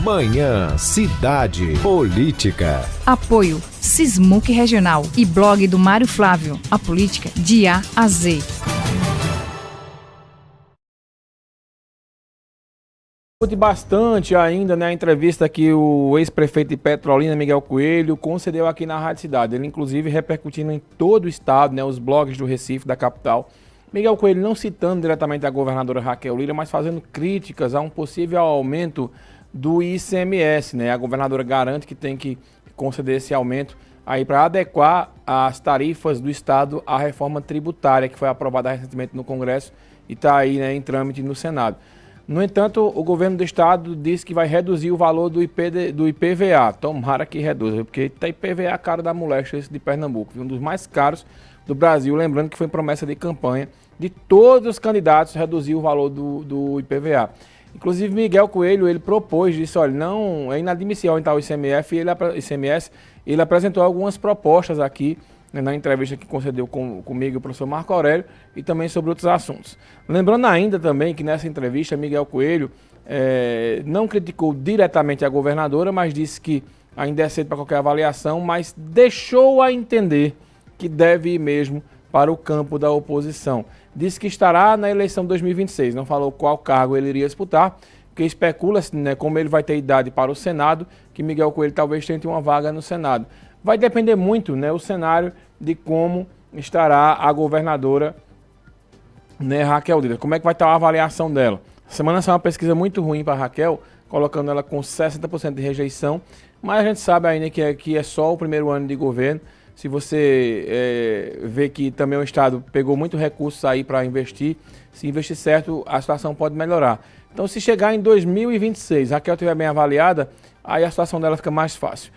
Manhã Cidade Política. Apoio Sismuc Regional e blog do Mário Flávio. A política de A a Z. Bastante ainda, né, a entrevista que o ex-prefeito de Petrolina, Miguel Coelho, concedeu aqui na Rádio Cidade. Ele, inclusive, repercutindo em todo o estado, né, os blogs do Recife, da capital. Miguel Coelho não citando diretamente a governadora Raquel Lira, mas fazendo críticas a um possível aumento do ICMS, né? A governadora garante que tem que conceder esse aumento aí para adequar as tarifas do estado à reforma tributária que foi aprovada recentemente no Congresso e está aí, né, em trâmite no Senado. No entanto, o governo do estado disse que vai reduzir o valor do IPVA. Tomara que reduza, porque está IPVA caro da moléstia esse de Pernambuco, um dos mais caros do Brasil. Lembrando que foi promessa de campanha de todos os candidatos reduzir o valor do IPVA. Inclusive, Miguel Coelho, ele propôs, disse, olha, não é inadmissível aumentar o ICMS. Ele apresentou algumas propostas aqui, né, na entrevista que concedeu comigo o professor Marco Aurélio e também sobre outros assuntos. Lembrando ainda também que nessa entrevista, Miguel Coelho não criticou diretamente a governadora, mas disse que ainda é cedo para qualquer avaliação, mas deixou a entender que deve ir mesmo para o campo da oposição. Disse que estará na eleição de 2026, não falou qual cargo ele iria disputar, porque especula-se, né, como ele vai ter idade para o Senado, que Miguel Coelho talvez tente uma vaga no Senado. Vai depender muito, né, o cenário de como estará a governadora, né, Raquel Lira. Como é que vai estar a avaliação dela? A semana saiu uma pesquisa muito ruim para a Raquel, colocando ela com 60% de rejeição, mas a gente sabe ainda que é só o primeiro ano de governo. Se você vê que também o Estado pegou muito recursos aí para investir, se investir certo, a situação pode melhorar. Então, se chegar em 2026, a Raquel estiver bem avaliada, aí a situação dela fica mais fácil.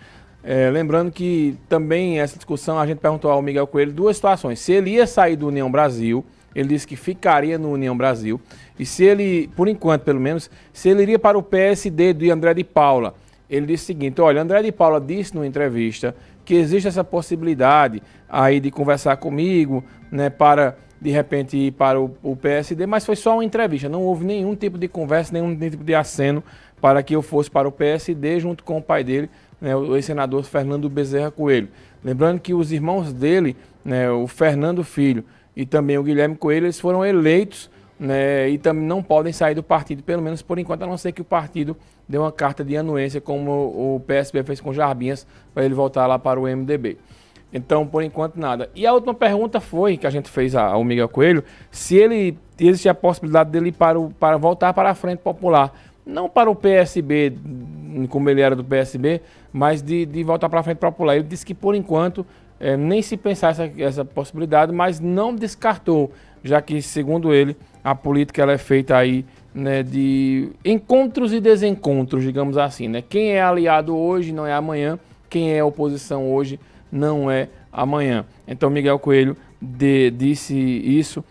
Lembrando que também essa discussão, a gente perguntou ao Miguel Coelho duas situações. Se ele ia sair do União Brasil, ele disse que ficaria no União Brasil. E se ele, por enquanto pelo menos, se ele iria para o PSD de André de Paula. Ele disse o seguinte, olha, André de Paula disse numa entrevista que existe essa possibilidade aí de conversar comigo, né, para de repente ir para o PSD, mas foi só uma entrevista, não houve nenhum tipo de conversa, nenhum tipo de aceno para que eu fosse para o PSD junto com o pai dele, né, o ex-senador Fernando Bezerra Coelho. Lembrando que os irmãos dele, né, o Fernando Filho e também o Guilherme Coelho, eles foram eleitos, né, e também não podem sair do partido, pelo menos por enquanto, a não ser que o partido dê uma carta de anuência, como o PSB fez com Jarbinhas, para ele voltar lá para o MDB. Então, por enquanto, nada. E a última pergunta foi, que a gente fez ao Miguel Coelho, se ele existe a possibilidade dele ir para voltar para a Frente Popular. Não para o PSB, como ele era do PSB, mas de voltar para a Frente Popular. Ele disse que, por enquanto, nem se pensar essa possibilidade, mas não descartou, já que, segundo ele, a política ela é feita aí, né, de encontros e desencontros, digamos assim, né? Quem é aliado hoje não é amanhã, quem é oposição hoje não é amanhã. Então Miguel Coelho disse isso.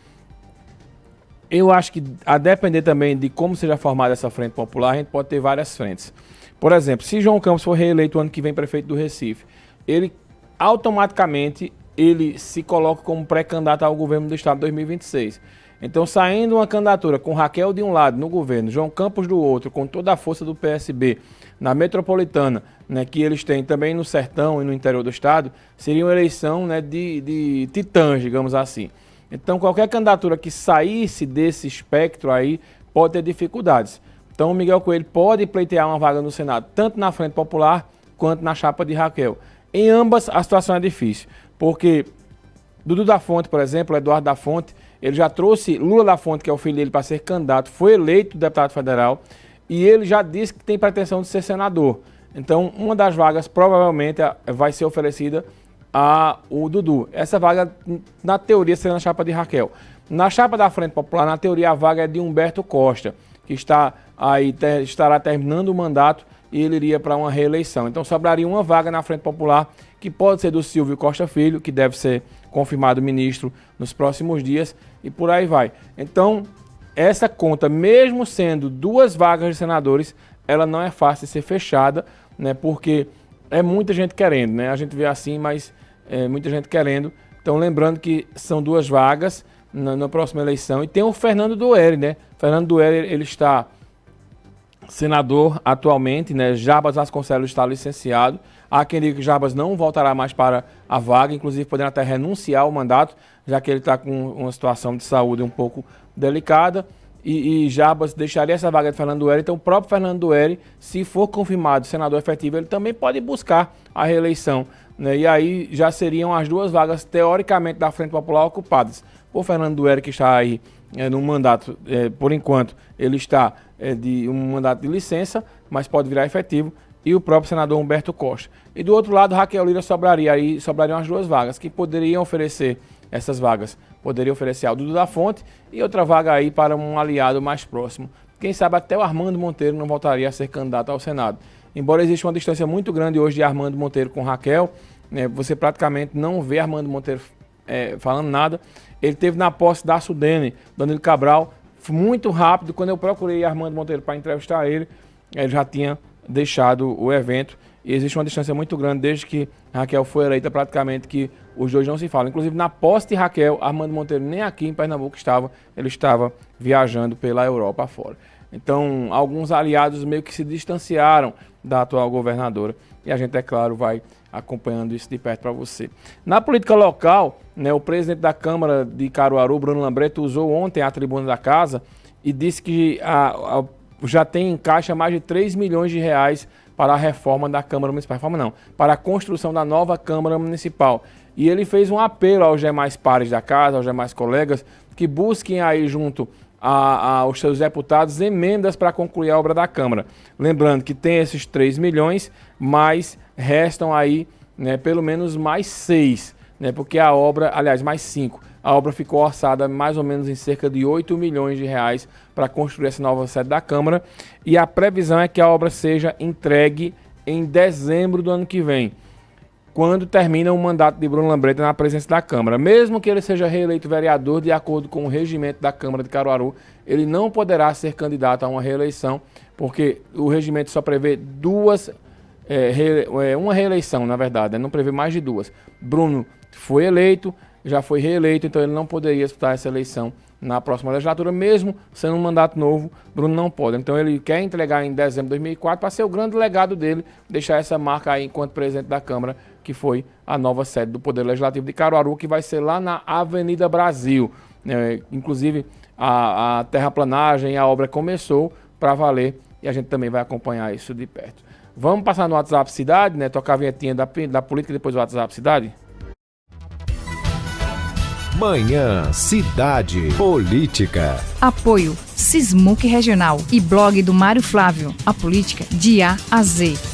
Eu acho que, a depender também de como seja formada essa Frente Popular, a gente pode ter várias frentes. Por exemplo, se João Campos for reeleito ano que vem prefeito do Recife, ele automaticamente se coloca como pré-candidato ao governo do estado em 2026. Então, saindo uma candidatura com Raquel de um lado no governo, João Campos do outro, com toda a força do PSB, na metropolitana, né, que eles têm também no sertão e no interior do estado, seria uma eleição, né, de titãs, digamos assim. Então, qualquer candidatura que saísse desse espectro aí pode ter dificuldades. Então, o Miguel Coelho pode pleitear uma vaga no Senado, tanto na Frente Popular quanto na chapa de Raquel. Em ambas, a situação é difícil, porque Dudu da Fonte, por exemplo, Eduardo da Fonte, ele já trouxe Lula da Fonte, que é o filho dele, para ser candidato, foi eleito deputado federal e ele já disse que tem pretensão de ser senador. Então, uma das vagas provavelmente vai ser oferecida ao Dudu. Essa vaga, na teoria, será na chapa de Raquel. Na chapa da Frente Popular, na teoria, a vaga é de Humberto Costa, que estará terminando o mandato e ele iria para uma reeleição. Então, sobraria uma vaga na Frente Popular, que pode ser do Silvio Costa Filho, que deve ser confirmado ministro nos próximos dias, e por aí vai. Então, essa conta, mesmo sendo duas vagas de senadores, ela não é fácil de ser fechada, né, porque é muita gente querendo, né? A gente vê assim, mas é muita gente querendo. Então, lembrando que são duas vagas na próxima eleição. E tem o Fernando Doeri, né? Fernando Doeri, ele está senador atualmente, né, Jarbas Vasconcelos está licenciado. Há quem diga que Jarbas não voltará mais para a vaga, inclusive podendo até renunciar ao mandato, já que ele está com uma situação de saúde um pouco delicada. E Jarbas deixaria essa vaga de Fernando Dueri. Então o próprio Fernando Dueri, se for confirmado senador efetivo, ele também pode buscar a reeleição, né? E aí já seriam as duas vagas, teoricamente, da Frente Popular ocupadas por Fernando Dueri, que está aí no mandato, por enquanto, ele está de um mandato de licença, mas pode virar efetivo, e o próprio senador Humberto Costa. E do outro lado, Raquel Lira sobraria, aí sobrariam as duas vagas, que poderiam oferecer essas vagas. Poderia oferecer ao Dudu da Fonte e outra vaga aí para um aliado mais próximo. Quem sabe até o Armando Monteiro não voltaria a ser candidato ao Senado. Embora exista uma distância muito grande hoje de Armando Monteiro com Raquel, né, você praticamente não vê Armando Monteiro falando nada. Ele teve na posse da Sudene, Danilo Cabral, muito rápido. Quando eu procurei Armando Monteiro para entrevistar ele já tinha deixado o evento. E existe uma distância muito grande desde que Raquel foi eleita, praticamente que os dois não se falam. Inclusive na posse de Raquel, Armando Monteiro nem aqui em Pernambuco estava, ele estava viajando pela Europa afora. Então alguns aliados meio que se distanciaram da atual governadora e a gente, é claro, vai acompanhando isso de perto para você. Na política local, né, o presidente da Câmara de Caruaru, Bruno Lambretto, usou ontem a tribuna da casa e disse que já tem em caixa mais de 3 milhões de reais para a reforma da Câmara Municipal. Reforma não, para a construção da nova Câmara Municipal. E ele fez um apelo aos demais pares da casa, aos demais colegas, que busquem aí junto aos seus deputados emendas para concluir a obra da Câmara. Lembrando que tem esses 3 milhões, mas restam aí, né, pelo menos mais 6, né, porque a obra, aliás, mais 5. A obra ficou orçada mais ou menos em cerca de 8 milhões de reais para construir essa nova sede da Câmara. E a previsão é que a obra seja entregue em dezembro do ano que vem, quando termina o mandato de Bruno Lambretto na presidência da Câmara. Mesmo que ele seja reeleito vereador, de acordo com o regimento da Câmara de Caruaru, ele não poderá ser candidato a uma reeleição, porque o regimento só prevê uma reeleição, na verdade, né? Não prevê mais de duas. Bruno foi eleito, já foi reeleito, então ele não poderia disputar essa eleição na próxima legislatura, mesmo sendo um mandato novo. Bruno não pode. Então ele quer entregar em dezembro de 2004 para ser o grande legado dele, deixar essa marca aí enquanto presidente da Câmara, que foi a nova sede do Poder Legislativo de Caruaru, que vai ser lá na Avenida Brasil. Inclusive a terraplanagem, a obra começou para valer e a gente também vai acompanhar isso de perto. Vamos passar no WhatsApp Cidade, né? Tocar a vinhetinha da política e depois o WhatsApp Cidade. Manhã Cidade Política. Apoio Sismuc Regional e blog do Mário Flávio. A política de A a Z.